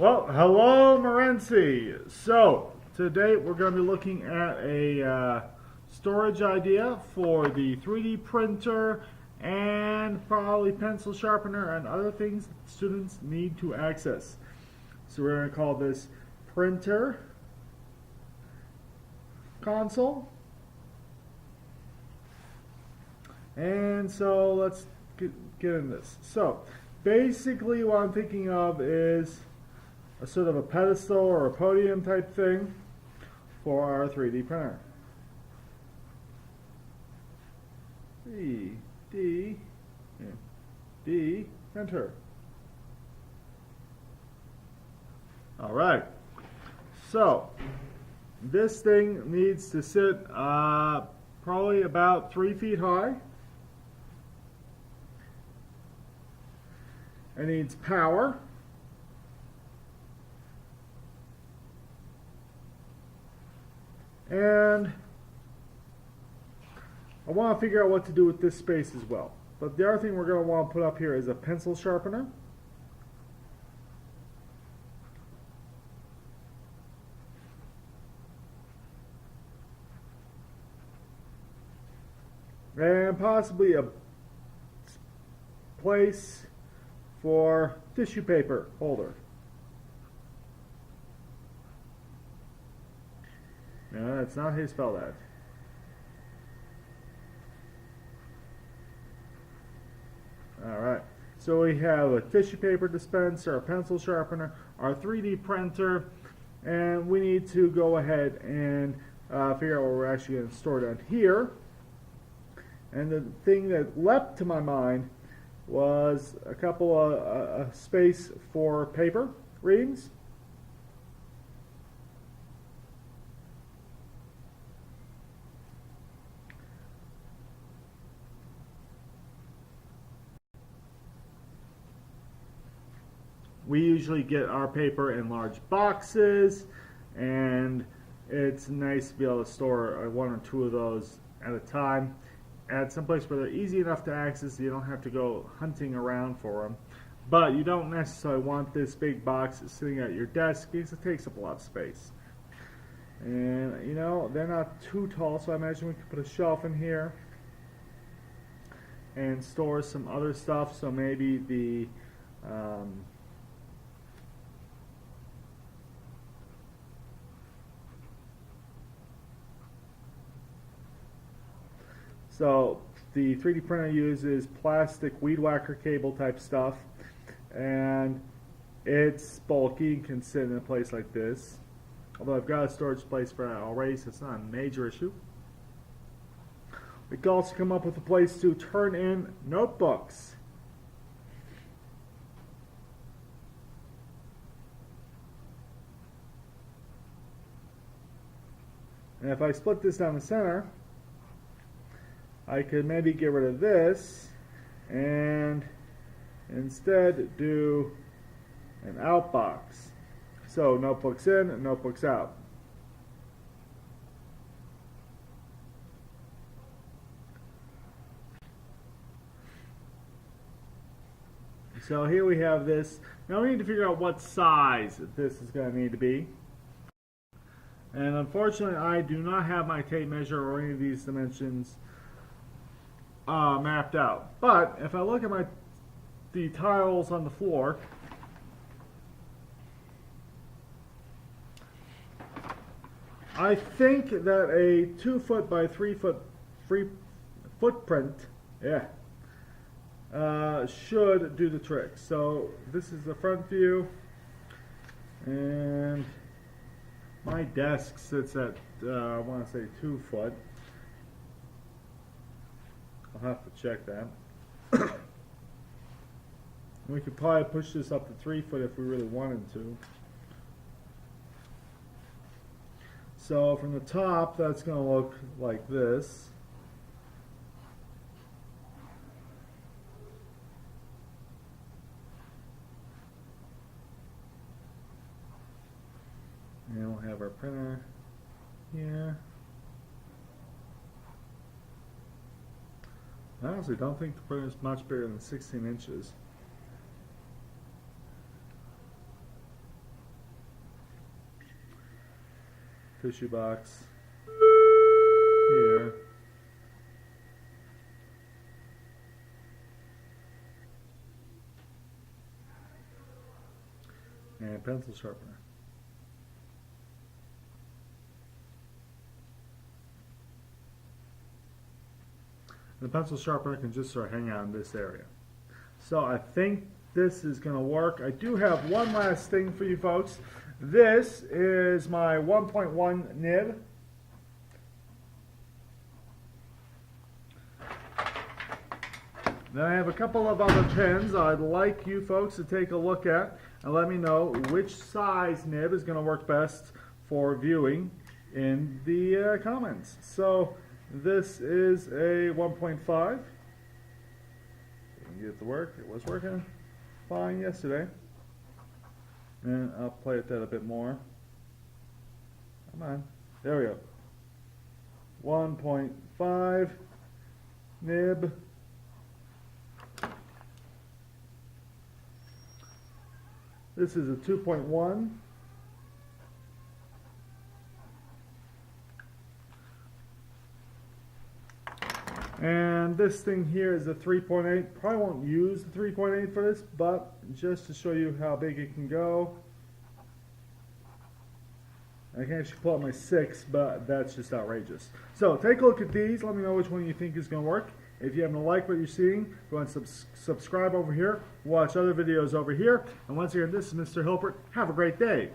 Well, hello, Morenci. So, today we're going to be looking at a storage idea for the 3D printer and probably pencil sharpener and other things that students need to access. So, we're going to call this printer console. And so, let's get into this. So, basically, what I'm thinking of is a sort of a pedestal or a podium type thing for our 3D printer. D printer. All right. So this thing needs to sit probably about 3 feet high. It needs power. And I want to figure out what to do with this space as well. But the other thing we're going to want to put up here is a pencil sharpener. And possibly a place for tissue paper holder. No, that's not how you spell that. Alright, so we have a tissue paper dispenser, a pencil sharpener, our 3D printer, and we need to go ahead and figure out what we're actually going to store down here. And the thing that leapt to my mind was a couple of space for paper readings. We usually get our paper in large boxes, and it's nice to be able to store one or two of those at a time at some place where they're easy enough to access so you don't have to go hunting around for them. But you don't necessarily want this big box sitting at your desk because it takes up a lot of space. And you know, they're not too tall, so I imagine we could put a shelf in here and store some other stuff. So maybe the So the 3D printer uses plastic weed whacker cable type stuff, and it's bulky and can sit in a place like this. Although I've got a storage place for that already, so it's not a major issue. We can also come up with a place to turn in notebooks. And if I split this down the center, I could maybe get rid of this and instead do an out box. So notebooks in and notebooks out. So here we have this. Now we need to figure out what size this is going to need to be. And unfortunately I do not have my tape measure or any of these dimensions mapped out. But if I look at the tiles on the floor, I think that a 2 foot by 3 foot footprint, should do the trick. So this is the front view, and my desk sits at I want to say 2 foot. I'll have to check that. We could probably push this up to 3 foot if we really wanted to. So from the top, that's going to look like this. And we'll have our printer here. I honestly don't think the printer is much bigger than 16 inches. tissue box here. And pencil sharpener. The pencil sharpener can just sort of hang out in this area. So I think this is going to work. I do have one last thing for you folks. This is my 1.1 nib. Then I have a couple of other pens I'd like you folks to take a look at and let me know which size nib is going to work best for viewing in the comments. So this is a 1.5. Get it to work. It was working fine yesterday. And I'll play with that a bit more. Come on. There we go. 1.5 nib. This is a 2.1. And this thing here is a 3.8. Probably won't use the 3.8 for this, but just to show you how big it can go. I can actually pull out my 6, but that's just outrageous. So take a look at these. Let me know which one you think is going to work. If you happen to like what you're seeing, go ahead and subscribe over here. Watch other videos over here. And once again, this is Mr. Hilpert. Have a great day.